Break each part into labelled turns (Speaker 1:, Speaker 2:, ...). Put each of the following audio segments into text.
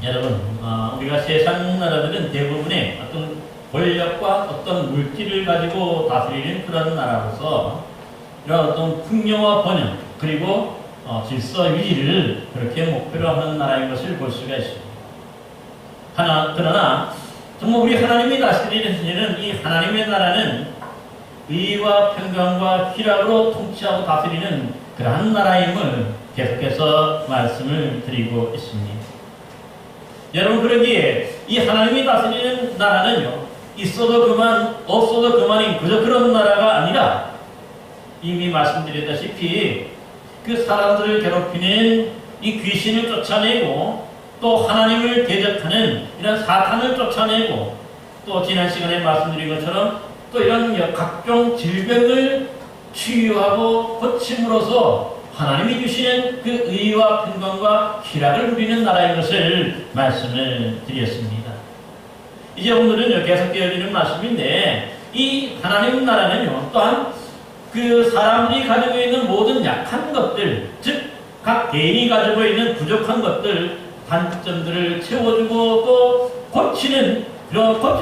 Speaker 1: 여러분, 우리가 세상 나라들은 대부분의 어떤 권력과 어떤 물질을 가지고 다스리는 그런 나라로서 이런 어떤 풍요와 번영 그리고 질서 유지를 그렇게 목표로 하는 나라인 것을 볼 수가 있습니다. 그러나 정말 우리 하나님이 다스리는 이 하나님의 나라는 의와 평강과 희락으로 통치하고 다스리는 그러한 나라임을 계속해서 말씀을 드리고 있습니다. 여러분, 그러기에 이 하나님이 다스리는 나라는요, 있어도 그만 없어도 그만인 그저 그런 나라가 아니라 이미 말씀드렸다시피 그 사람들을 괴롭히는 이 귀신을 쫓아내고 또 하나님을 대적하는 이런 사탄을 쫓아내고 또 지난 시간에 말씀드린 것처럼 또 이런 각종 질병을 치유하고 고침으로써 하나님이 주시는 그 의와 평강과 희락을 누리는 나라인 것을 말씀을 드렸습니다. 이제 오늘은 계속 이어지는 말씀인데 이 하나님 나라는요, 또한 그 사람들이 가지고 있는 모든 약한 것들, 즉 각 개인이 가지고 있는 부족한 것들, 단점들을 채워주고 또 고칠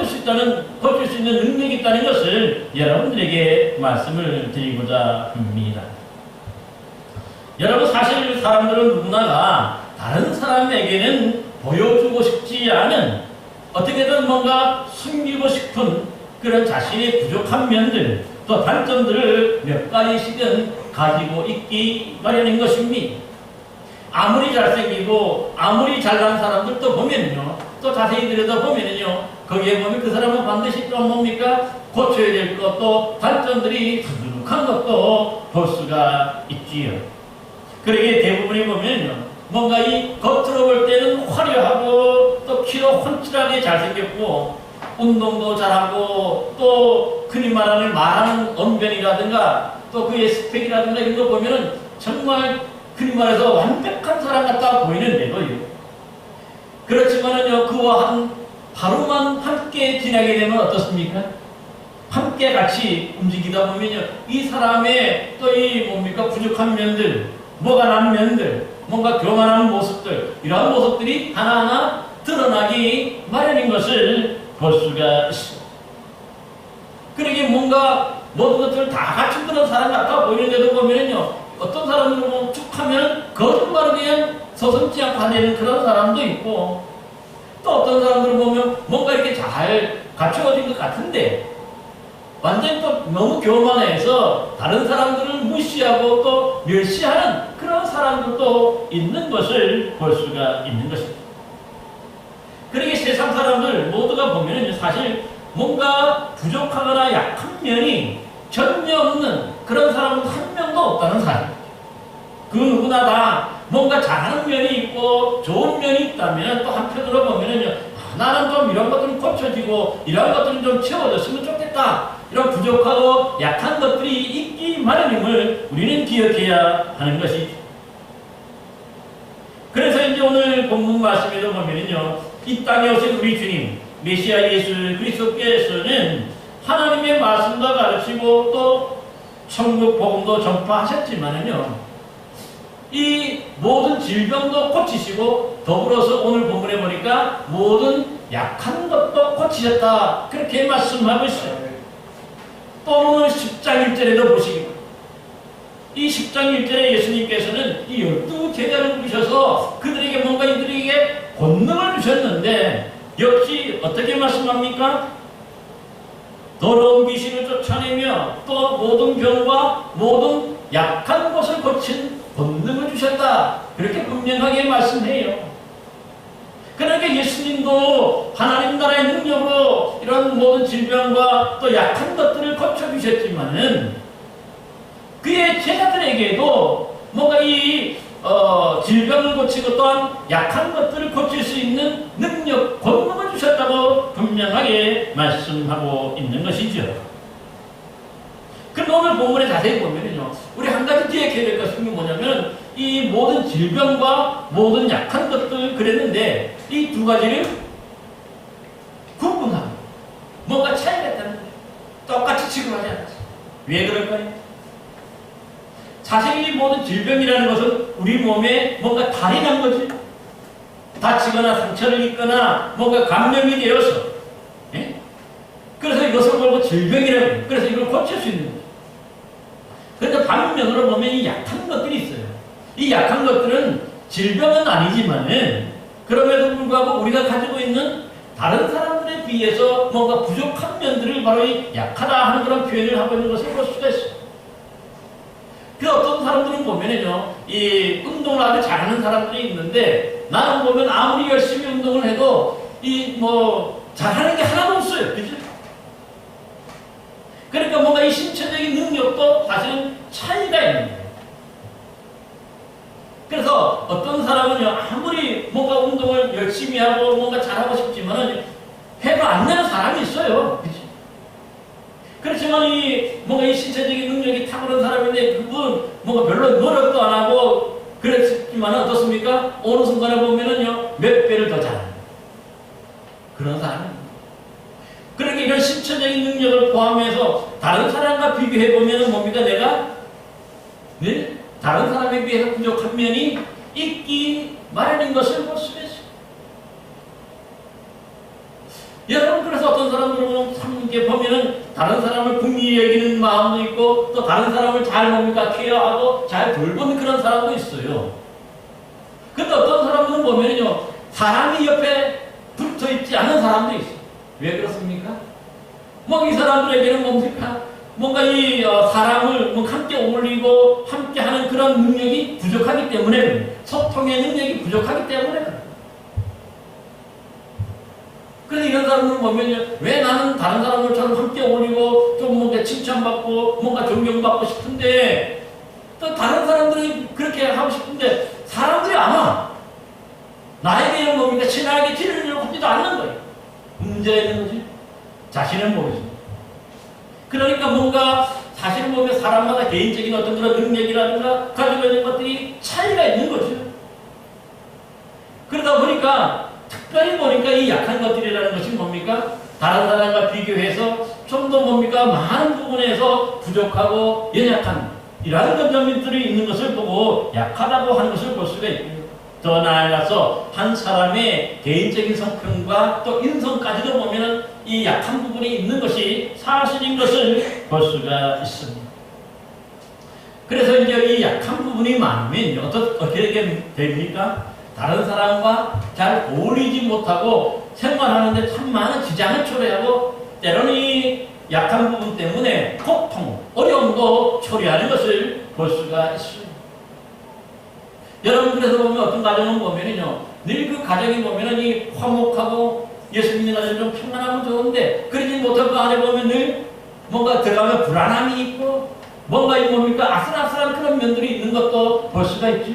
Speaker 1: 수 있는 능력이 있다는 것을 여러분들에게 말씀을 드리고자 합니다. 여러분, 사실 사람들은 누구나가 다른 사람에게는 보여주고 싶지 않은 어떻게든 뭔가 숨기고 싶은 그런 자신의 부족한 면들 또 단점들을 몇 가지씩은 가지고 있기 마련인 것입니다. 아무리 잘생기고 아무리 잘난 사람들도 보면요, 또 자세히 들여다보면요, 거기에 보면 그 사람은 반드시 또 뭡니까? 고쳐야 될 것도 단점들이 두둑한 것도 볼 수가 있지요. 그러기에 대부분이 보면요, 뭔가 이 겉으로 볼 때는 화려하고 또 키로 훤칠하게 잘생겼고 운동도 잘하고 또 흔히 말하는 언변이라든가 또 그의 스펙이라든가 이런 거 보면은 정말 흔히 말해서 완벽한 사람 같아 보이는데도요, 그렇지만은요, 그와 하루만 함께 지나게 되면 어떻습니까? 함께 같이 움직이다 보면요, 이 사람의 또 이 뭡니까? 부족한 면들, 뭐가 난 면들, 뭔가 교만한 모습들, 이러한 모습들이 하나하나 드러나기 마련인 것을 볼 수가 있습니다. 그러게 뭔가 모든 것들을 다 갖춘 그런 사람 같아 보이는데도 보면요, 어떤 사람들은 보면 툭 하면 거짓말을 그냥 서슴지 않고 하는 그런 사람도 있고, 또 어떤 사람들을 보면 뭔가 이렇게 잘 갖추어진 것 같은데 완전히 또 너무 교만해서 다른 사람들을 무시하고 또 멸시하는 그런 사람들도 있는 것을 볼 수가 있는 것입니다. 그러게 세상 사람들 모두가 보면은 사실 뭔가 부족하거나 약한 면이 전혀 없는 그런 사람은 한 명도 없다는 사실. 그 누구나 다 뭔가 잘하는 면이 있고 좋은 면이 있다면 또 한편으로 보면은요, 나는 좀 이런 것들은 고쳐지고 이런 것들은 좀 채워졌으면 좋겠다, 이런 부족하고 약한 것들이 있기 마련임을 우리는 기억해야 하는 것이죠. 그래서 이제 오늘 본문 말씀에도 보면은요, 이 땅에 오신 우리 주님 메시아 예수 그리스도께서는 하나님의 말씀도 가르치고 또 천국 복음도 전파하셨지만은요, 이 모든 질병도 고치시고 더불어서 오늘 본문에 보니까 모든 약한 것도 고치셨다, 그렇게 말씀하고 있어요. 또 오늘 10장 1절에도 보시기, 이 10장 1절에 예수님께서는 이 12제자를 부르셔서 그들에게 뭔가 이들에게 권능을 주셨는데 역시 어떻게 말씀합니까? 더러운 귀신을 쫓아내며 또 모든 병과 모든 약한 것을 고친 권능을 주셨다, 그렇게 분명하게 말씀해요. 그러니까 예수님도 하나님 나라의 능력으로 이런 모든 질병과 또 약한 것들을 고쳐주셨지만은 그의 제자들에게도 뭔가 이 질병을 고치고 또한 약한 것들을 고칠 수 있는 능력, 권능을 주셨다고 분명하게 말씀하고 있는 것이죠. 그런데 오늘 본문에 자세히 보면요, 우리 한 가지 기억해야 될 것은 뭐냐면 이 모든 질병과 모든 약한 것들 그랬는데 이 두 가지를 구분하고 뭔가 차이가 있다는 거예요. 똑같이 취급하지 않았어요. 왜 그럴까요? 사실 이 모든 질병이라는 것은 우리 몸에 뭔가 탈이 난 거지. 다치거나 상처를 입거나 뭔가 감염이 되어서, 예? 그래서 이것을 보고 질병이라고 해요. 그래서 이걸 고칠 수 있는 거죠. 그런데 반면으로 보면 이 약한 것들이 있어요. 이 약한 것들은 질병은 아니지만은 그럼에도 불구하고 우리가 가지고 있는 다른 사람들에 비해서 뭔가 부족한 면들을 바로 이 약하다 하는 그런 표현을 하고 있는 것을 볼 수가 있어요. 그 어떤 사람들은 보면은요, 이 운동을 아주 잘하는 사람들이 있는데 나는 보면 아무리 열심히 운동을 해도 이 뭐 잘하는 게 하나도 없어요. 그죠? 그러니까 뭔가 이 신체적인 능력도 사실은 차이가 있는 거예요. 그래서 어떤 사람은요, 아무리 뭔가 운동을 열심히 하고 뭔가 잘하고 싶지만은 해도 안 되는 사람이 있어요. 그치? 그렇지만 뭔가 이 신체적인 능력이 탁월한 사람인데 그분 뭔가 별로 노력도 안 하고 그랬지만 어떻습니까? 어느 순간에 보면은요, 몇 배를 더 잘하는 그런 사람입니다. 그러니까 이런 신체적인 능력을 포함해서 다른 사람과 비교해보면 뭡니까? 내가 네? 다른 사람에 비해서 부족한 면이 있기 마련인 것을 볼 수가 있어요. 여러분, 그래서 어떤 사람들은 이렇게 보면은 다른 사람을 긍휼히 여기는 마음도 있고 또 다른 사람을 잘 뭡니까? 케어하고 잘 돌보는 그런 사람도 있어요. 근데 어떤 사람들은 보면은요, 사람이 옆에 붙어 있지 않은 사람도 있어요. 왜 그렇습니까? 뭐 이 사람들에게는 뭡니까? 뭔가 이 사람을 함께 어울리고 함께 하는 그런 능력이 부족하기 때문에, 소통의 능력이 부족하기 때문에. 그래서 이런 사람을 보면 왜 나는 다른 사람들처럼 함께 어울리고 좀 뭔가 칭찬받고 뭔가 존경받고 싶은데 또 다른 사람들이 그렇게 하고 싶은데 사람들이 안 와. 나에게 뭡니까? 친하게 지내려고 하지도 않는 거예요. 문제가 있는 거지. 자신은 모르지. 그러니까 뭔가 사실은 보면 사람마다 개인적인 어떤 그런 능력이라든가 가지고 있는 것들이 차이가 있는 거죠. 그러다 보니까 특별히 보니까 이 약한 것들이라는 것이 뭡니까? 다른 사람과 비교해서 좀 더 뭡니까? 많은 부분에서 부족하고 연약한 이러한 점들이 있는 것을 보고 약하다고 하는 것을 볼 수가 있고요. 더 나아가서 한 사람의 개인적인 성품과 또 인성까지도 보면은 이 약한 부분이 있는 것이 사실인 것을 볼 수가 있습니다. 그래서 이제 이 약한 부분이 많으면 어떻게 됩니까? 다른 사람과 잘 어울리지 못하고 생활하는데 참 많은 지장을 초래하고 때로는 이 약한 부분 때문에 고통, 어려움도 초래하는 것을 볼 수가 있습니다. 여러분, 그래서 보면 어떤 가정은 보면은요, 늘 그 가정이 보면은 이 화목하고 예수 믿는 가정이 좀 평안하면 좋은데, 그러지 못한 그 안에 보면 늘 뭔가 들어가면 불안함이 있고, 뭔가 이 뭡니까? 아슬아슬한 그런 면들이 있는 것도 볼 수가 있죠.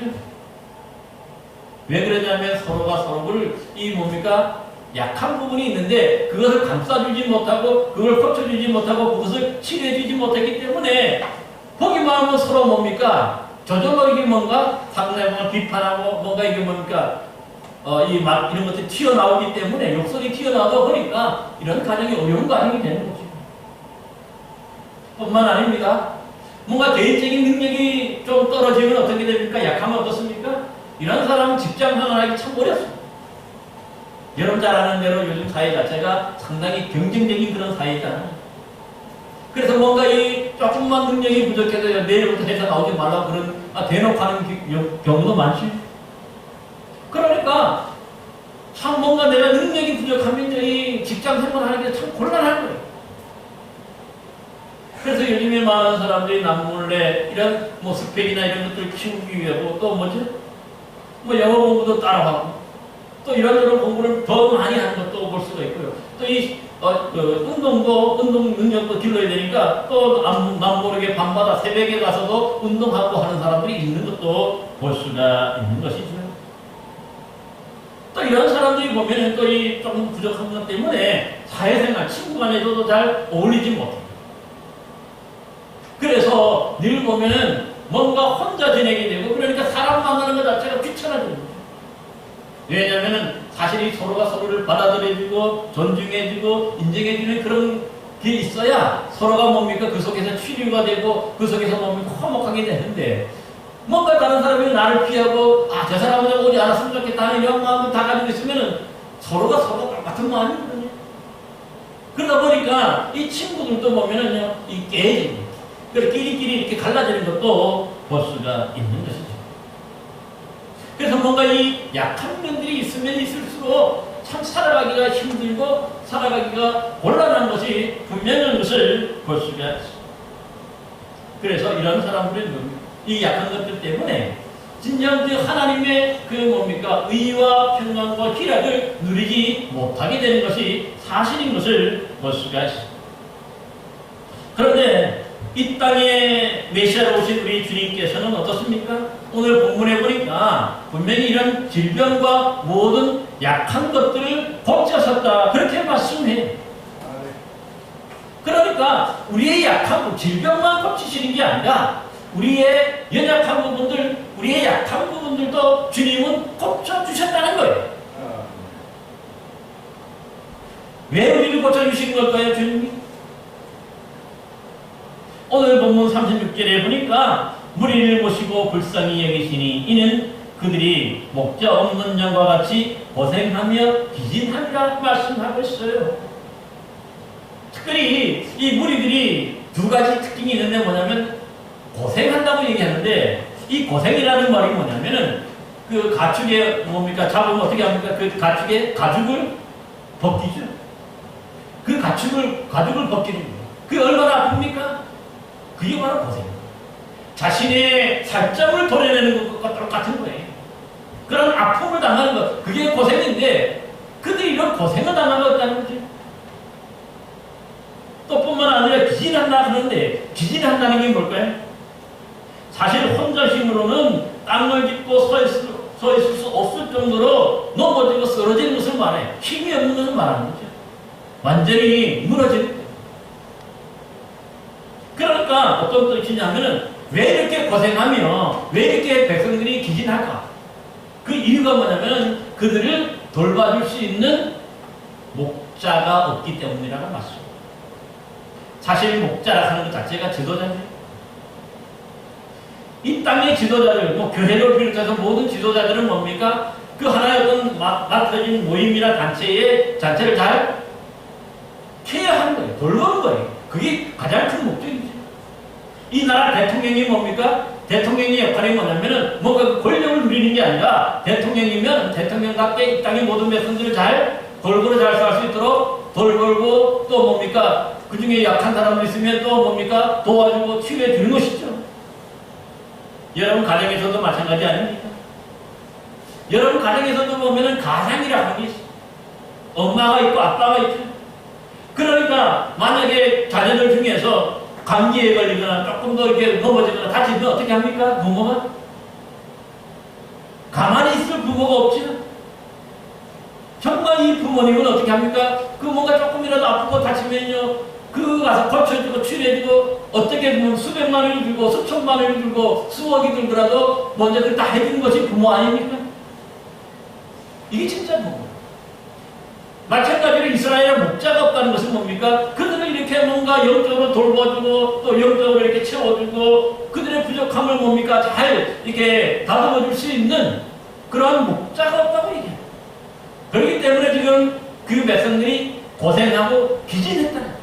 Speaker 1: 왜 그러냐면 서로가 서로를 이 뭡니까? 약한 부분이 있는데 그것을 감싸주지 못하고 그걸 고쳐주지 못하고 그것을 치료해주지 못했기 때문에 보기만 하면 서로 뭡니까? 저절로 이게 뭔가 상대방을 비판하고 뭔가 이게 뭡니까? 이런 것들이 튀어나오기 때문에 욕설이 튀어나오다 보니까 이런 가정이 어려운 가정이 되는 거죠. 뿐만 아닙니다. 뭔가 개인적인 능력이 좀 떨어지면 어떻게 됩니까? 약하면 어떻습니까? 이런 사람은 직장 생활하기 참 어렵습니다. 여러분 잘 아는 대로 요즘 사회 자체가 상당히 경쟁적인 그런 사회잖아요. 그래서 뭔가 이 조금만 능력이 부족해서 내일부터 회사 나오지 말라고 그런 대놓고 하는 경우도 많지. 그러니까 참 뭔가 내가 능력이 부족하면 이 직장 생활하는 게 참 곤란할 거예요. 그래서 요즘에 많은 사람들이 남몰래 이런 뭐 스펙이나 이런 것들을 키우기 위하고 또 뭐지? 뭐 영어 공부도 따라하고 또 이런저런 공부를 더 많이 하는 것도 볼 수가 있고요. 또 운동 능력도 길러야 되니까 또 남 모르게 밤마다 새벽에 가서도 운동하고 하는 사람들이 있는 것도 볼 수가 있는 것이죠. 또 이런 사람들이 보면은 또 이 조금 부족한 것 때문에 사회생활, 친구 간에서도 잘 어울리지 못해요. 그래서 늘 보면은 뭔가 혼자 지내게 되고 그러니까 사람 만나는 것 자체가 귀찮아지는 거죠. 왜냐면은 사실 이 서로가 서로를 받아들여주고 존중해주고 인정해주는 그런 게 있어야 서로가 뭡니까? 그 속에서 치료가 되고 그 속에서 뭡니까? 화목하게 되는데 뭔가 다른 사람이 나를 피하고 저 사람은 오지 않았으면 좋겠다 하는 이런 마음을 다 가지고 있으면 서로가 서로 똑같은 마음이거든요. 그러다 보니까 이 친구들도 보면은요, 이 깨지고, 그래서 끼리끼리 이렇게 갈라지는 것도 볼 수가 있는 것이죠. 그래서 뭔가 이 약한 면들이 있으면 있을수록 참 살아가기가 힘들고 살아가기가 곤란한 것이 분명한 것을 볼 수가 있습니다. 그래서 이런 사람들은 이 약한 것들 때문에 진정 그 하나님의 그 뭡니까 의와 평강과 희락을 누리지 못하게 되는 것이 사실인 것을 볼 수가 있습니다. 그런데 이 땅에 메시아로 오신 우리 주님께서는 어떻습니까? 오늘 본문에 보니까 분명히 이런 질병과 모든 약한 것들을 고쳐셨다 그렇게 말씀해요. 그러니까 우리의 약한 질병만 고치시는 게 아니라 우리의 연약한 부분들, 우리의 약한 부분들도 주님은 고쳐주셨다는 거예요. 왜 우리를 고쳐주신 걸까요, 주님이? 오늘 본문 36절에 보니까 무리를 모시고 불쌍히 여기시니 이는 그들이 목자 없는 양과 같이 고생하며 기진하리라 말씀하고 있어요. 특별히 이 무리들이 두 가지 특징이 있는데 뭐냐면 고생한다고 얘기하는데 이 고생이라는 말이 뭐냐면은 그 가축에 뭡니까 잡으면 어떻게 합니까? 그 가축의 가죽을 벗기죠. 그 가죽을 벗기는 거예요. 그게 얼마나 아픕니까? 그게 바로 고생입니다. 자신의 살점을 도려내는 것과 똑같은 거예요. 그런 아픔을 당하는 것, 그게 고생인데 그들이 이런 고생을 당하고 있다는 거죠. 또 뿐만 아니라 기진한다 하는데 기진한다는 게 뭘까요? 사실 혼자 힘으로는 땅을 짚고 서 있을 수 없을 정도로 넘어지고 쓰러지는 것을 말해요. 힘이 없는 것을 말하는 거죠. 완전히 무너지는 거예요. 그러니까 어떤 뜻이냐면은 왜 이렇게 고생하며 왜 이렇게 백성들이 기진할까? 그 이유가 뭐냐면은 그들을 돌봐줄 수 있는 목자가 없기 때문이라고 말씀합니다. 사실 목자라 하는 것 자체가 지도자입니다. 이 땅의 지도자들, 교회를 비롯해서 모든 지도자들은 뭡니까? 그 하나의 어떤 맡아진 모임이나 단체의 자체를 잘 케어하는 거예요. 돌보는 거예요. 그게 가장 큰 목적이죠. 이 나라 대통령이 뭡니까? 대통령의 역할이 뭐냐면은 뭔가 그 권력을 누리는 게 아니라 대통령이면 대통령답게 이 땅의 모든 백성들을 잘 골고루 잘 살 수 있도록 돌보고 또 뭡니까? 그 중에 약한 사람이 있으면 또 뭡니까? 도와주고 치료해 주는 것이죠. 여러분 가정에서도 마찬가지 아닙니까? 여러분 가정에서도 보면은 가장이라 하는 게 있어요. 엄마가 있고 아빠가 있죠. 그러니까 만약에 자녀들 중에서 감기에 걸리거나 조금 더 이렇게 넘어지거나 다치면 어떻게 합니까? 부모가? 가만히 있을 부모가 없죠. 정말 이 부모님은 어떻게 합니까? 그 뭔가 조금이라도 아프고 다치면요. 그 가서 고쳐주고 치료해주고 어떻게 보면 수백만 원을 들고 수천만 원을 들고 수억이 들더라도 먼저 다 해주는 것이 부모 아닙니까? 이게 진짜 부모. 마찬가지로 이스라엘의 목자가 없다는 것은 뭡니까? 그들을 이렇게 뭔가 영적으로 돌봐주고 또 영적으로 이렇게 채워주고 그들의 부족함을 뭡니까? 잘 이렇게 다듬어줄 수 있는 그러한 목자가 없다고 얘기해요. 그렇기 때문에 지금 그 백성들이 고생하고 기진했다는 거예요.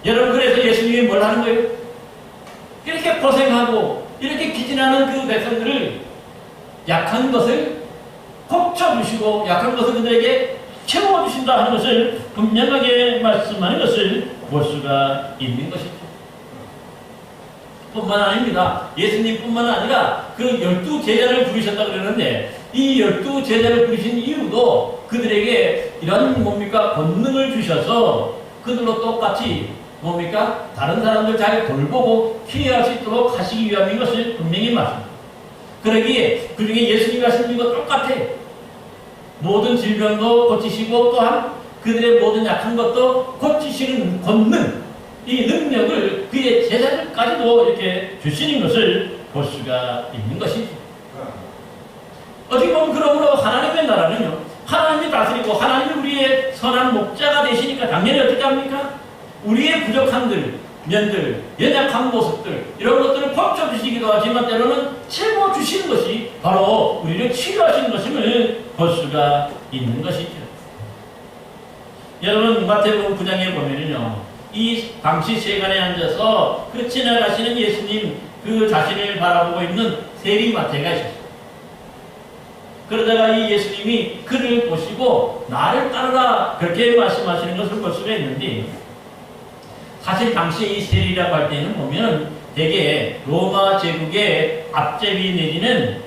Speaker 1: 여러분 그래서 예수님이 뭘 하는 거예요? 이렇게 고생하고 이렇게 기진하는 그 백성들을 약한 것을 고쳐주시고 약한 것을 그들에게 채워주신다 하는 것을 분명하게 말씀하는 것을 볼 수가 있는 것이죠. 뿐만 아닙니다. 예수님뿐만 아니라 그 12제자를 부르셨다고 그러는데 이 12제자를 부르신 이유도 그들에게 이런 뭡니까? 권능을 주셔서 그들로 똑같이 뭡니까? 다른 사람들 잘 돌보고 케어할 수 있도록 하시기 위함인 것을 분명히 말씀합니다. 그러기에 그 중에 예수님이 하신 것과 똑같아요. 모든 질병도 고치시고 또한 그들의 모든 약한 것도 고치시는 권능, 이 능력을 그의 제자들까지도 이렇게 주시는 것을 볼 수가 있는 것이죠. 어떻게 보면 그러므로 하나님의 나라는요, 하나님이 다스리고 하나님이 우리의 선한 목자가 되시니까 당연히 어떻게 합니까? 우리의 부족함들, 면들, 연약한 모습들 이런 것들을 고쳐주시기도 하지만 때로는 채워주시는 것이 바로 우리를 치료하시는 것임을 볼 수가 있는 것이죠. 여러분 마태복음 9장에 보면은요, 이 방시 세간에 앉아서 그 지나가시는 예수님 그 자신을 바라보고 있는 세리마태가 있었어요. 그러다가 이 예수님이 그를 보시고 나를 따르라 그렇게 말씀하시는 것을 볼 수가 있는데, 사실 당시에 이 세리라고 할 때는 보면 대개 로마 제국의 앞제비 내지는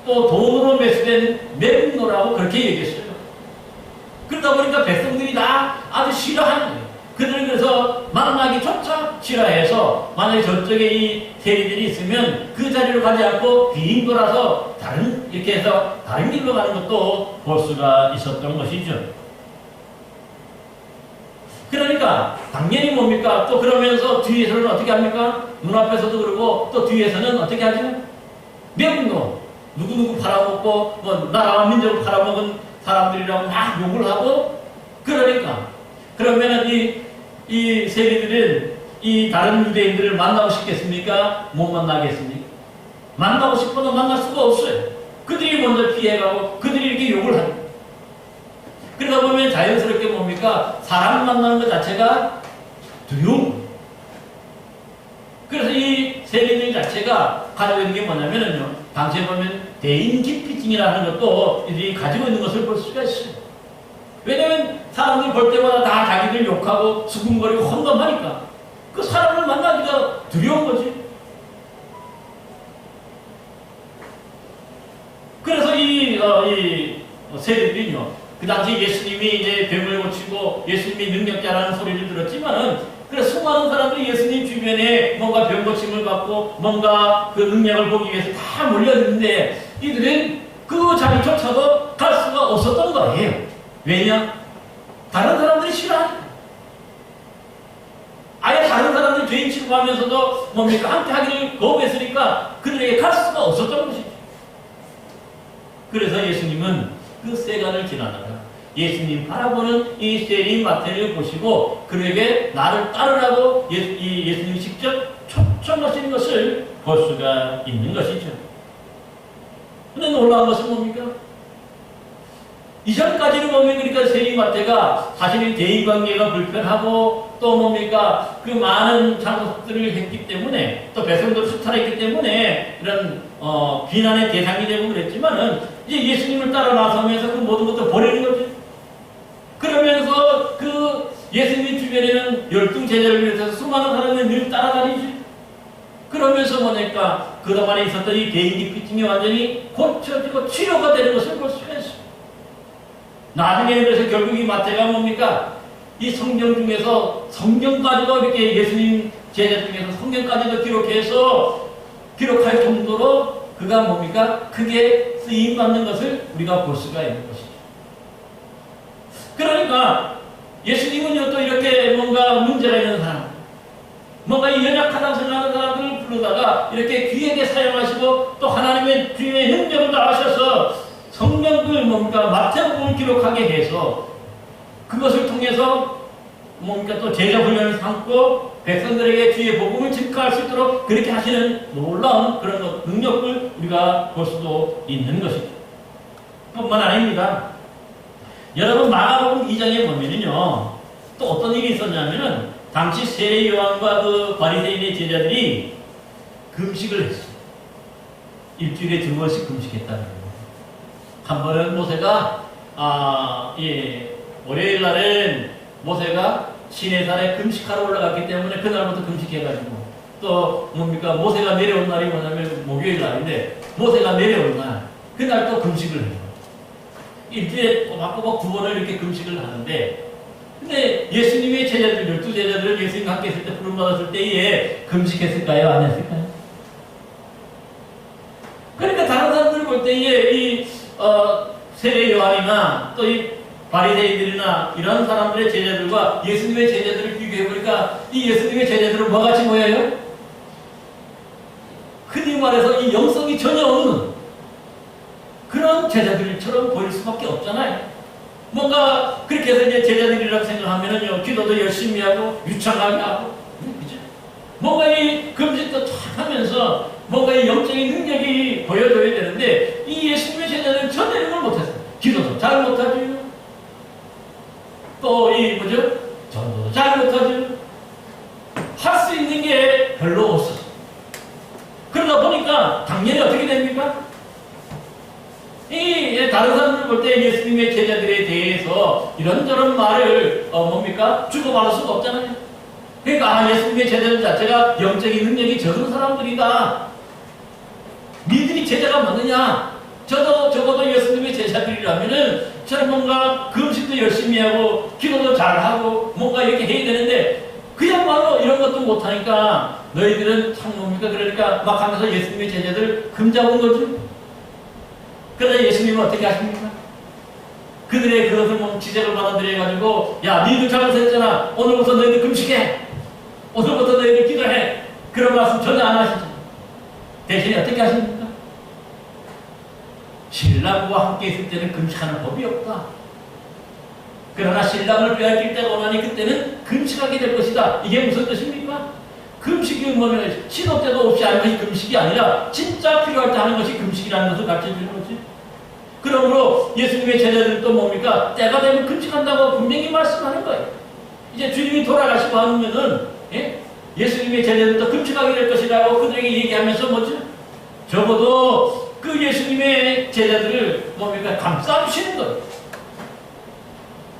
Speaker 1: 또 돈으로 매수된 매국노라고 그렇게 얘기했어요. 그러다 보니까 백성들이 다 아주 싫어하는 거예요. 그들은 그래서 만나기조차 싫어해서 만약에 저쪽에 이 세리들이 있으면 그 자리로 가지 않고 빙 돌아서 이렇게 해서 다른 길로 가는 것도 볼 수가 있었던 것이죠. 그러니까 당연히 뭡니까? 또 그러면서 뒤에서는 어떻게 합니까? 눈앞에서도 그러고 또 뒤에서는 어떻게 하죠? 매국노 누구누구 팔아먹고 뭐 나라와 민족을 팔아먹은 사람들이라고 막 욕을 하고, 그러니까 그러면은 이 세리들은 이 다른 유대인들을 만나고 싶겠습니까? 못 만나겠습니까? 만나고 싶어도 만날 수가 없어요. 그들이 먼저 피해가고 그들이 이렇게 욕을 합니다. 그러다 보면 자연스럽게 뭡니까? 사람 만나는 것 자체가 두려움. 그래서 이 세리들 자체가 가지고 있는 게 뭐냐면요, 당시에 보면 대인기피증이라는 것도 이들이 가지고 있는 것을 볼 수가 있어요. 왜냐면 사람들 볼 때마다 다 자기들 욕하고 수군거리고 헌금하니까 그 사람을 만나기가 두려운 거지. 그래서 이 세리들은요, 그 당시 예수님이 이제 병을 고치고 예수님이 능력자라는 소리를 들었지만은, 그래서 수많은 사람들이 예수님 주변에 뭔가 병 고침을 받고 뭔가 그 능력을 보기 위해서 다 몰려드는데 이들은 그 자리조차도 갈 수가 없었던 거예요. 왜냐? 다른 사람들이 싫어하니까. 아예 다른 사람들이 죄인 취급하면서도 뭡니까? 함께 하기를 거부했으니까 그들에게 갈 수가 없었던 것이죠. 그래서 예수님은 그 세간을 지나다가 예수님 바라보는 이 세리 마태를 보시고 그에게 나를 따르라고 예수님이 직접 초청하시는 것을 볼 수가 있는 것이죠. 근데 놀라운 것은 뭡니까? 이전까지는 보면 그러니까 세리 마태가 자신의 대인관계가 불편하고 또 뭡니까? 그 많은 잘못들을 했기 때문에 또 백성들을 수탈했기 때문에 이런 비난의 대상이 되고 그랬지만은 이제 예수님을 따라 나서면서 그 모든 것도 버리는 거지. 그러면서 그 예수님 주변에는 12제자를 비롯해서 수많은 사람들이 늘 따라다니지. 그러면서 뭐니까 그동안에 있었던 이 대인기피증이 완전히 고쳐지고 치료가 되는 것을 볼 수가 있어요. 나중에는 그래서 결국 이 마태가 뭡니까? 이 성경 중에서 성경까지도 이렇게 예수님 제자 중에서 성경까지도 기록할 정도로 그가 뭡니까? 크게 쓰임받는 것을 우리가 볼 수가 있는 것이죠. 그러니까 예수님은요 또 이렇게 뭔가 문제가 있는 사람, 뭔가 연약하다고 생각하는 사람들을 부르다가 이렇게 귀하게 사용하시고 또 하나님의 주의 능력을 다하셔서 성경을 뭡니까? 마태복음을 기록하게 해서 그것을 통해서 뭡니까? 또 제자 훈련을 삼고 백성들에게 주의 복음을 증거할 수 있도록 그렇게 하시는 놀라운 그런 능력을 우리가 볼 수도 있는 것이죠. 뿐만 아닙니다. 여러분 마가복음 2장에 보면은요 또 어떤 일이 있었냐면은 당시 세례 요한과 그 바리새인의 제자들이 금식을 했어요. 일주일에 2번씩 금식했다는 거예요. 한 번은 모세가 월요일 날은 모세가 시내산에 금식하러 올라갔기 때문에 그날부터 금식해가지고 또 뭡니까? 모세가 내려온 날이 뭐냐면 목요일 날인데 모세가 내려온 날 그날 또 금식을 해요. 일주일에 꼬박꼬박 2번을 이렇게 금식을 하는데, 근데 예수님의 제자들 12제자들을 예수님과 함께 있을 때 부름받았을 때에 금식했을까요? 안 했을까요? 그러니까 다른 사람들 볼 때에 이 세례 요한이나 또 이 바리새인들이나 이런 사람들의 제자들과 예수님의 제자들을 비교해보니까 이 예수님의 제자들은 뭐같이 보여요? 흔히 말해서 이 영성이 전혀 없는 그런 제자들처럼 보일 수밖에 없잖아요. 뭔가 그렇게 해서 이제 제자들이라고 생각하면은요, 기도도 열심히 하고 유창하게 하고 뭔가 이 금식도 쫙 하면서 뭔가 이 영적인 능력이 보여줘야 되는데 이 예수님의 제자들은 전혀 이런 걸 못했어요. 기도도 잘 못하죠. 또 이 뭐죠? 전도도 잘 못하죠. 할 수 있는 게 별로 없었어요. 그러다 보니까 당연히 어떻게 됩니까? 이 다른 사람들 볼 때 예수님의 제자들에 대해서 이런저런 말을 뭡니까? 주고받을 수가 없잖아요. 그러니까 예수님의 제자들 자체가 영적인 능력이 적은 사람들이다. 니들이 제자가 맞느냐? 적어도 예수님의 제자들이라면은 저는 뭔가 금식도 열심히 하고 기도도 잘하고 뭔가 이렇게 해야 되는데 그야말로 이런 것도 못하니까 너희들은 참 뭡니까? 그러니까 막 하면서 예수님의 제자들 금잡은 거지. 그러자 예수님은 어떻게 하십니까? 그들의 그것을 뭐 지적을 받아들여가지고 야 니들 잘못했잖아. 오늘부터 너희들 금식해. 오늘부터 너희들 기도해. 그런 말씀 전혀 안 하시죠. 대신에 어떻게 하십니까? 신랑과 함께 있을 때는 금식하는 법이 없다. 그러나 신랑을 빼앗길 때가 오나니 그때는 금식하게 될 것이다. 이게 무슨 뜻입니까? 금식이 뭐냐면 시도 때도 없이 하는 것이 금식이 아니라 진짜 필요할 때 하는 것이 금식이라는 것을 가르쳐주는 거지. 그러므로 예수님의 제자들도 뭡니까? 때가 되면 금식한다고 분명히 말씀하는 거예요. 이제 주님이 돌아가시고 하면은 예수님의 제자들도 금식하게 될 것이라고 그들에게 얘기하면서 뭐죠? 적어도 그 예수님의 제자들을 뭡니까? 감싸주시는 거예요.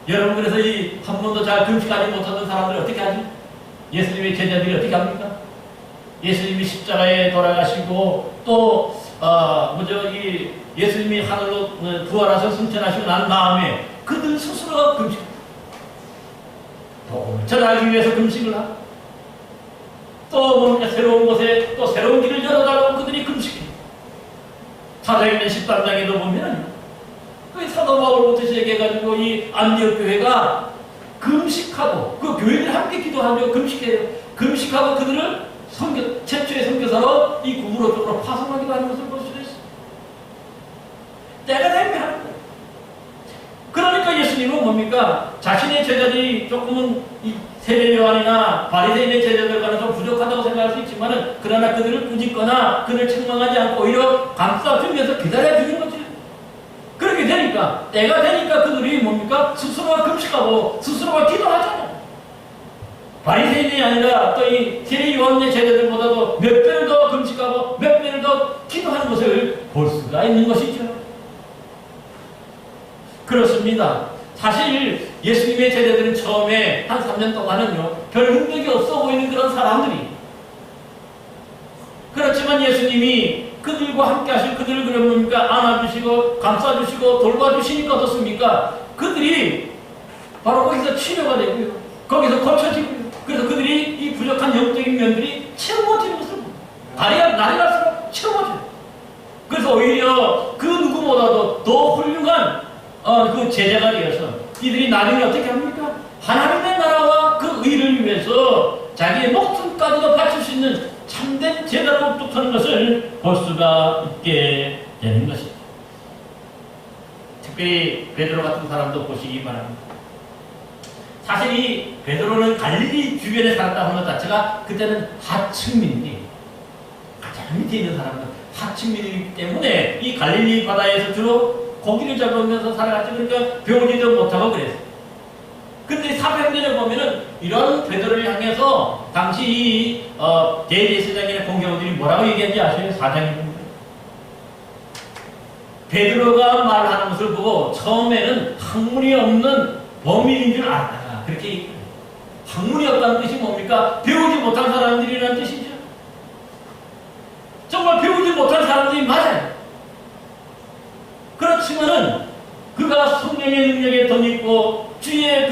Speaker 1: 여러분 그래서 이 한 번도 잘 금식하지 못하던 사람들이 어떻게 하지? 예수님의 제자들이 어떻게 합니까? 예수님이 십자가에 돌아가시고 또 이 예수님이 하늘로 부활하셔 승천하시고 난 다음에 그들 스스로가 금식, 복음을 전하기 위해서 금식을 하고 또 뭡니까? 새로운 곳에 또 새로운 길을 열어달라고 그들이 금식해. 사도행전 13장에도 보면은 그 사도 바울부터 시작해가지고 이 안디옥 교회가 금식하고 그 교회들 함께 기도하며 금식해요. 금식하고 그들을 최초의 선교사로 이 구부로 쪽으로 파송하기도 하는 것을 볼 수가 있어요. 때가 되면 하는 거예요. 그러니까 예수님은 뭡니까? 자신의 제자들이 조금은 이 세례 요한이나 바리새인의 제자들과는 좀 부족하다고 생각할 수 있지만은 그러나 그들을 꾸짖거나 그들을 책망하지 않고 오히려 감싸주면서 기다려주는 거죠. 그렇게 되니까 때가 되니까 그들이 뭡니까? 스스로가 금식하고 스스로가 기도하잖아요. 바리새인이 아니라 또 이 세례 요한의 제자들보다도 몇 배를 더 금식하고 몇 배를 더 기도하는 것을 볼 수가 있는 것이죠. 그렇습니다. 사실 예수님의 제자들은 처음에 한 3년 동안은요 별 능력이 없어 보이는 그런 사람들이, 그렇지만 예수님이 그들과 함께 하시고 그들을 그러니까 안아주시고 감싸주시고 돌봐주시니까 어떻습니까? 그들이 바로 거기서 치료가 되고요. 거기서 고쳐지고요. 그래서 그들이 이 부족한 영적인 면들이 채워지는 것을 날이 갈수록 채워져요. 그래서 오히려 그 누구보다도 더 훌륭한 그 제자가 되어서 이들이 나중에 어떻게 합니까? 하나님의 나라와 그 의를 위해서 자기의 목숨까지도 바칠 수 있는 참된 제자로 뚝하는 것을 볼 수가 있게 되는 것입니다. 특별히 베드로 같은 사람도 보시기 바랍니다. 사실 이 베드로는 갈릴리 주변에 살았다는 것 자체가 그때는 하층민이 가장 밑에 있는 사람들 하층민이기 때문에 이 갈릴리 바다에서 주로 고기를 잡으면서 살아갔죠. 그러니까 배우지도 못하고 그랬어요. 근데 사도행전에 보면은 이런 베드로를 향해서 당시 이 대제사장의 공경들이 뭐라고 얘기한지 아세요? 4장에 보면 베드로가 말하는 것을 보고 처음에는 학문이 없는 범인인 줄 알았다. 그렇게 얘기해요. 학문이 없다는 뜻이 뭡니까? 배우지 못한 사람들이라는 뜻이죠. 정말 배우지 못한 사람들이 맞아요. 그렇지만은 그가 성령의 능력에 덧입고 주의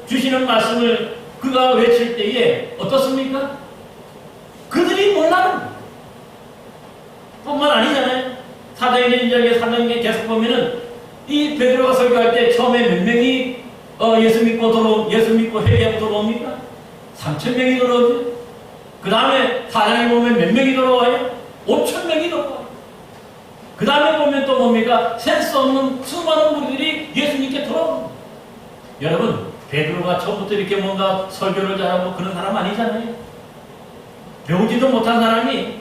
Speaker 1: 주시는 말씀을 그가 외칠 때에 어떻습니까? 그들이 몰라는 뿐만 아니잖아요. 사도행전 1장에 사도행전 계속 보면은 이 베드로가 설교할 때 처음에 몇 명이 예수 믿고 회개하고 돌아옵니까? 3,000명이 돌아오죠. 그 다음에 4장에 보면 몇 명이 돌아와요? 5,000명이 돌아와요. 그 다음에 보면 또 뭡니까? 셀 수 없는 수많은 무리들이 예수님께 돌아옵니다. 여러분, 베드로가 처음부터 이렇게 뭔가 설교를 잘하고 그런 사람 아니잖아요. 배우지도 못한 사람이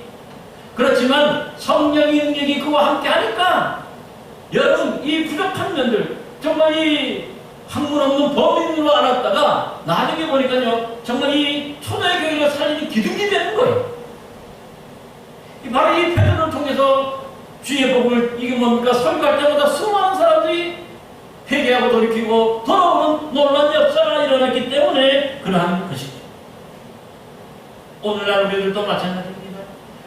Speaker 1: 그렇지만 성령의 능력이 그와 함께 하니까 여러분 이 부족한 면들 정말 이 학문 없는 범인으로 알았다가 나중에 보니까요 정말 이 초대교회를 살리는 기둥이 되는 거예요. 바로 이 베드로를 통해서 주의 복음을 이게 뭡니까? 설교할 때마다 수많은 사람들이 회개하고 돌이키고 돌아오는 놀라운 역사가 일어났기 때문에 그러한 것이죠. 오늘날 우리들도 마찬가지입니다.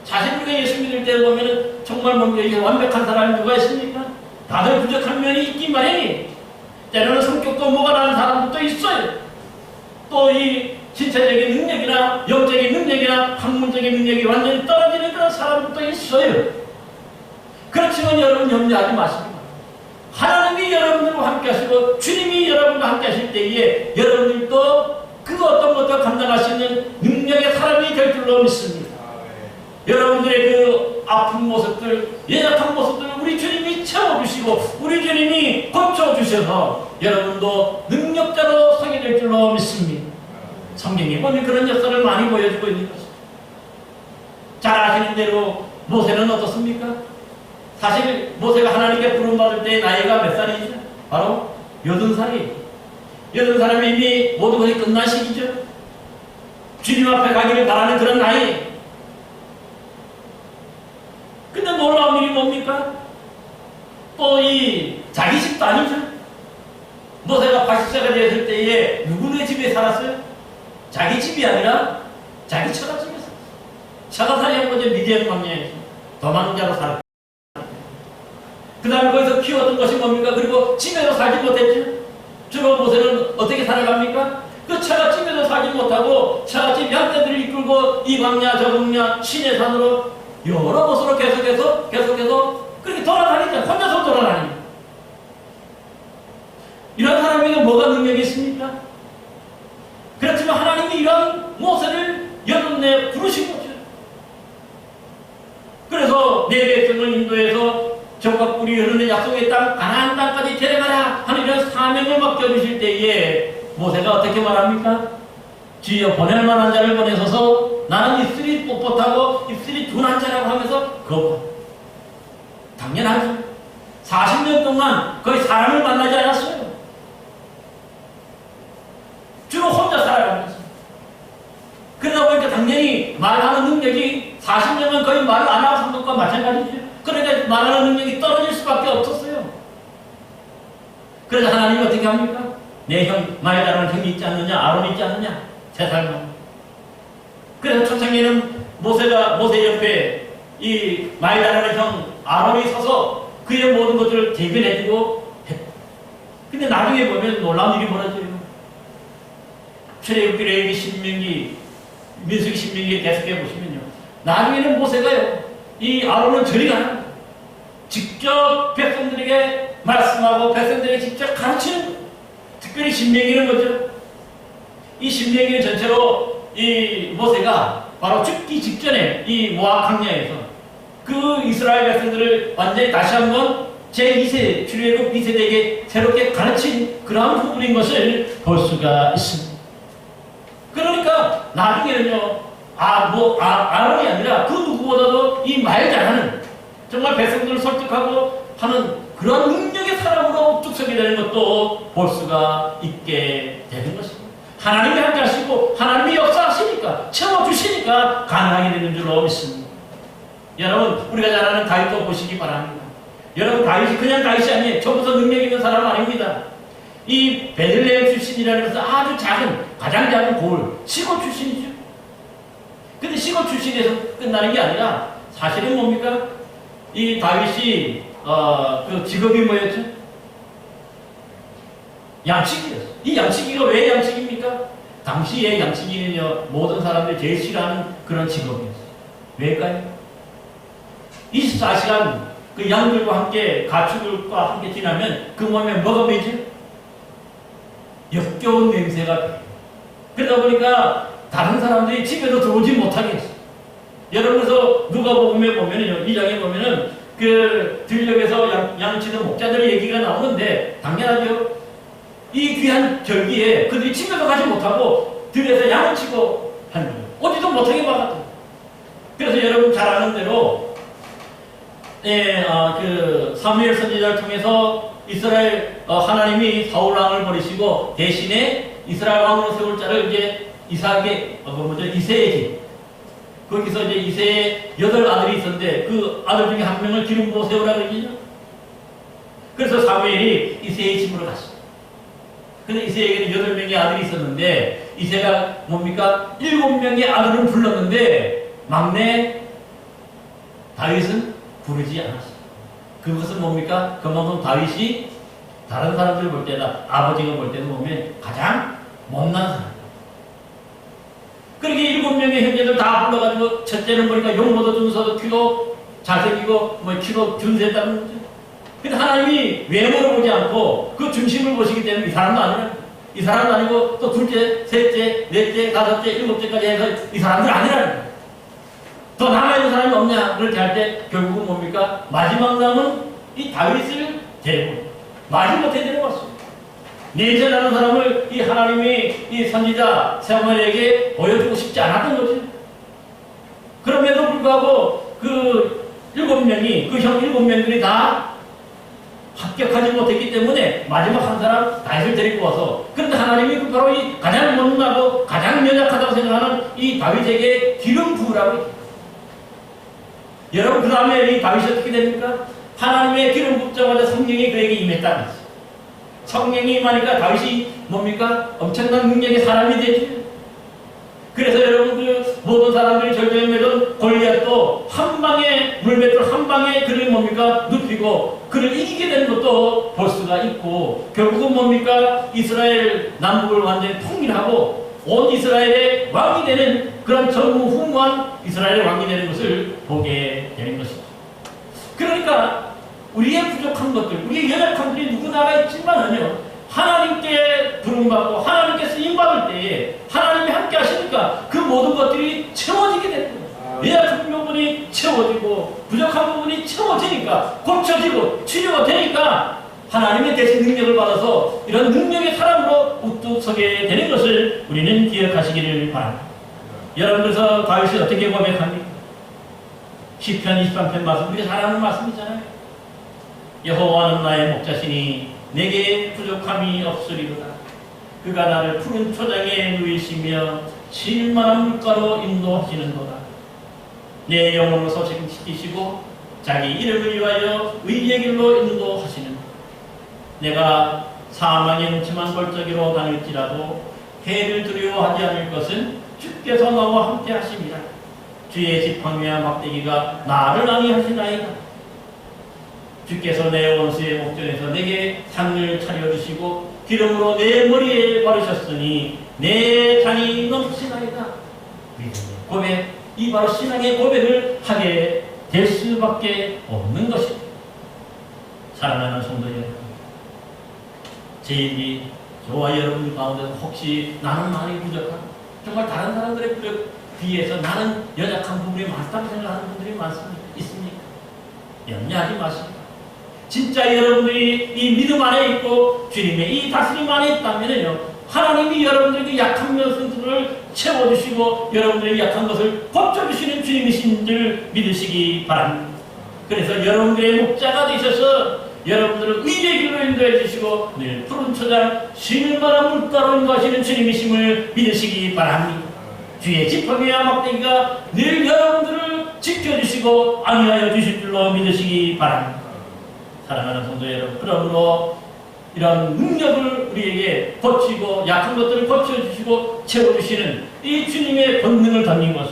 Speaker 1: 사실 우리가 예수 믿을 때 보면은 정말 뭡니까? 이게 완벽한 사람이 누가 있습니까? 다들 부족한 면이 있기 마련이 때로는 성격도 뭐가 나는 사람도 있어요. 또 이 신체적인 능력이나 영적인 능력이나 학문적인 능력이 완전히 떨어지는 그런 사람도 있어요. 그렇지만 여러분 염려하지 마십니다. 하나님이 여러분들과 함께 하시고 주님이 여러분과 함께 하실 때에 여러분들도 그 어떤 것도 감당할 수 있는 능력의 사람이 될 줄로 믿습니다. 여러분들의 그 아픈 모습들, 연약한 모습들을 우리 주님이 채워주시고 우리 주님이 고쳐주셔서 여러분도 능력자로 서게 될 줄로 믿습니다. 성경에 보면 그런 역사를 많이 보여주고 있는 것입니다. 잘 아시는 대로 모세는 어떻습니까? 사실 모세가 하나님께 부름받을 때 나이가 몇 살이죠? 바로 80살이에요. 80살이면 이미 모든 것이 끝난 시기죠. 주님 앞에 가기를 바라는 그런 나이. 근데 놀라운 일이 뭡니까? 또 이 자기 집도 아니죠. 모세가 80세가 되었을 때에 누구네 집에 살았어요? 자기 집이 아니라 자기 처가집에 살았어요. 처가살이 한 거죠. 미디안 광야에서 도망자로 살았어요. 그 다음에 거기서 키웠던 것이 뭡니까? 그리고 집에도 살지 못했죠. 주로 모세는 어떻게 살아갑니까? 그 처가집에도 살지 못하고 처가집 양떼들을 이끌고 이 광야 저 광야 시내산으로 여러 곳으로 계속해서 그렇게 돌아다니죠. 혼자서 돌아다니죠. 이런 사람에게 뭐가 능력이 있습니까? 그렇지만 하나님이 이런 모세를 여덟내 부르신 거죠. 그래서 내 백성을 인도해서 적과 꿀이 흐르는 약속의 땅 가나안 땅까지 데려가라 하는 이런 사명을 맡겨주실 때에 모세가 어떻게 말합니까? 주여 보낼 만한 자를 보내소서. 나는 입술이 뻣뻣하고 입술이 둔한 자라고 하면서 거부. 당연하죠. 40년 동안 거의 사람을 만나지 않았어요. 주로 혼자 살아가면서. 그러다 보니까 당연히 말하는 능력이 40년은 거의 말을 안 하고 산 것과 마찬가지죠. 그러니까 말하는 능력이 떨어질 수밖에 없었어요. 그래서 하나님이 어떻게 합니까? 내 형, 많이 다른 형이 있지 않느냐? 아론이 있지 않느냐? 세 살만. 그래서 초창기에는 모세 옆에 이 많이 다른 형 아론이 서서 그의 모든 것들을 대변해주고 했다. 근데 나중에 보면 놀라운 일이 벌어져요. 출애굽기, 레위기, 신명기, 민수기, 신명기 계속해 보시면요. 나중에는 모세가요. 이 아론은 저리 가는 거예요. 직접 백성들에게 말씀하고 백성들에게 직접 가르치는 거예요. 특별히 신명기는 뭐죠? 이 신명기는 전체로 이 모세가 바로 죽기 직전에 이 모압 광야에서 그 이스라엘 백성들을 완전히 다시 한번 제2세 출애굽 2세대에게 새롭게 가르친 그러한 부분인 것을 볼 수가 있습니다. 그러니까 나중에는요, 아론이 아니라 그 누구보다도 이 말 잘하는 정말 백성들을 설득하고 하는 그런 능력의 사람으로 뚝서게 되는 것도 볼 수가 있게 되는 것입니다. 하나님이 함께 하시고 하나님이 역사하시니까 채워주시니까 가능하게 되는 줄로 믿습니다. 여러분 우리가 잘 아는 다윗도 보시기 바랍니다. 여러분 다윗이 그냥 다윗이 아니에요. 저부터 능력 있는 사람 아닙니다. 이 베들레헴 출신이라는 것은 아주 작은 가장 작은 고을 시골 출신이죠. 근데 시골 출신에서 끝나는 게 아니라 사실은 뭡니까? 이 다윗이 그 직업이 뭐였죠? 양치기였어요. 이 양치기가 왜 양치기입니까? 당시에 양치기는요 모든 사람들이 제일 싫어하는 그런 직업이었어요. 왜일까요? 24시간 그 양들과 함께 가축들과 함께 지나면 그 몸에 뭐가 배죠? 역겨운 냄새가 배요. 그러다 보니까 다른 사람들이 집에도 들어오지 못하게 했어요. 여러분께서 누가복음에 보면은요, 이 장에 보면은 그 들녘에서 양치는 목자들의 얘기가 나오는데 당연하죠. 이 귀한 절기에 그들이 집에도 가지 못하고 들에서 양을 치고 하는 거예요. 어디도 못하게 막았대요. 그래서 여러분 잘 아는 대로 그 사무엘 선지자를 통해서 이스라엘 하나님이 사울 왕을 버리시고 대신에 이스라엘 왕으로 세울 자를 이제 이새의 집 거기서 이제 이새의 8아들이 있었는데 그 아들 중에 한 명을 기름 부어 세우라 그러죠. 그래서 사무엘이 이새의 집으로 갔어요. 근데 이새에게는 8명의 아들이 있었는데 이새가 뭡니까? 7명의 아들을 불렀는데 막내 다윗은 부르지 않았어요. 그것은 뭡니까? 그만큼 다윗이 다른 사람들 볼 때나 아버지가 볼 때도 보면 가장 못난 사람. 그렇게 7명의 형제들 다 불러가지고 첫째는 보니까 용모도 준서도 키고 잘생기고 키도 준수했다는 거죠. 근데 하나님이 외모를 보지 않고 그 중심을 보시기 때문에 이 사람도 아니라 이 사람도 아니고 또 둘째, 셋째, 넷째, 다섯째, 일곱째까지 해서 이 사람들 아니라는 거예요. 더 남아있는 사람이 없냐? 그렇게 할 때 결국은 뭡니까? 마지막 남은 이 다윗을 데리고 마지못해 데려왔어요. 넷째 나는 사람을 이 하나님이 이 선지자 사무엘에게 보여주고 싶지 않았던 거지. 그럼에도 불구하고 그 7명이 그 형 7명들이 다 합격하지 못했기 때문에 마지막 한 사람 다윗을 데리고 와서 그런데 하나님이 바로 이 가장 못나고 가장 연약하다고 생각하는 이 다윗에게 기름 부으라고 했죠. 여러분 그 다음에 이 다윗이 어떻게 됩니까? 하나님의 기름 붓자마자 성령이 그에게 임했다는 거죠. 성령이 임하니까 다윗이 뭡니까? 엄청난 능력의 사람이 되지. 그래서 여러분 그 모든 사람들이 절정에 매던 골리앗도 한 방에 물맷돌 한 방에 그를 뭡니까? 눕히고 그를 이기게 되는 것도 볼 수가 있고 결국은 뭡니까? 이스라엘 남북을 완전히 통일하고 온 이스라엘의 왕이 되는 그런 전무후무한 이스라엘의 왕이 되는 것을 보게 되는 것이죠. 그러니까 우리의 부족한 것들, 우리의 연약함들이 누구나가 있지만은요, 하나님께 부름받고 하나님께 쓰임받을 때에 하나님이 함께 하시니까 그 모든 것들이 채워지게 되는 거예요. 연약한 부분이 채워지고 부족한 부분이 채워지니까 고쳐지고 치료가 되니까 하나님의 대신 능력을 받아서 이런 능력의 사람으로 우뚝 서게 되는 것을 우리는 기억하시기를 바랍니다. 여러분 그래서 다윗이 어떻게 고백합니까? 시편 23편 말씀, 우리가 잘 아는 말씀이잖아요. 여호와는 나의 목자시니 내게 부족함이 없으리로다. 그가 나를 푸른 초장에 누이시며 쉴만한 물가로 인도하시는도다. 내 영혼을 소식시키시고 자기 이름을 위하여 의의 길로 인도하시는도다. 내가 사망의 음침한 골짜기로 다닐지라도 해를 두려워하지 않을 것은 주께서 나와 함께 하심이라. 주의 지팡이와 막대기가 나를 안위하시나이다. 주께서 내 원수의 목전에서 내게 상을 차려주시고 기름으로 내 머리에 바르셨으니 내 잔이 넘치나이다. 고백, 이 바로 신앙의 고백을 하게 될 수밖에 없는 것입니다. 사랑하는 성도 여러분, 제 얘기 저와 여러분 가운데 혹시 나는 많이 부족한, 정말 다른 사람들의 부족 비해서 나는 연약한 부분이 많다고 생각하는 분들이 있습니까? 염려하지 마십시오. 진짜 여러분들이 이 믿음 안에 있고 주님의 이 다스림 안에 있다면요, 하나님이 여러분들에게 약한 면들을 채워주시고 여러분들의 약한 것을 고쳐주시는 주님이신 줄 믿으시기 바랍니다. 그래서 여러분들의 목자가 되셔서 여러분들을 의의 길로 인도해 주시고 늘 푸른 초장 쉬는 만한 물가로 인도하시는 주님이심을 믿으시기 바랍니다. 주의 지팡이와 막대기가 늘 여러분들을 지켜주시고 안위하여 주실 줄로 믿으시기 바랍니다. 사랑하는 성도 여러분, 그러므로 이런 능력을 우리에게 고치고 약한 것들을 고쳐주시고 채워주시는 이 주님의 권능을 덧입어서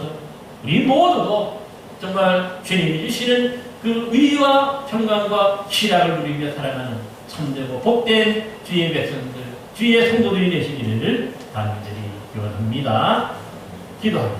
Speaker 1: 우리 모두도 정말 주님이 주시는 그 의와 평강과 희락을 누리며 살아가는 참되고 복된 주의 백성들, 주의 성도들이 되시기를 간절히 기원합니다. 기도하겠습니다.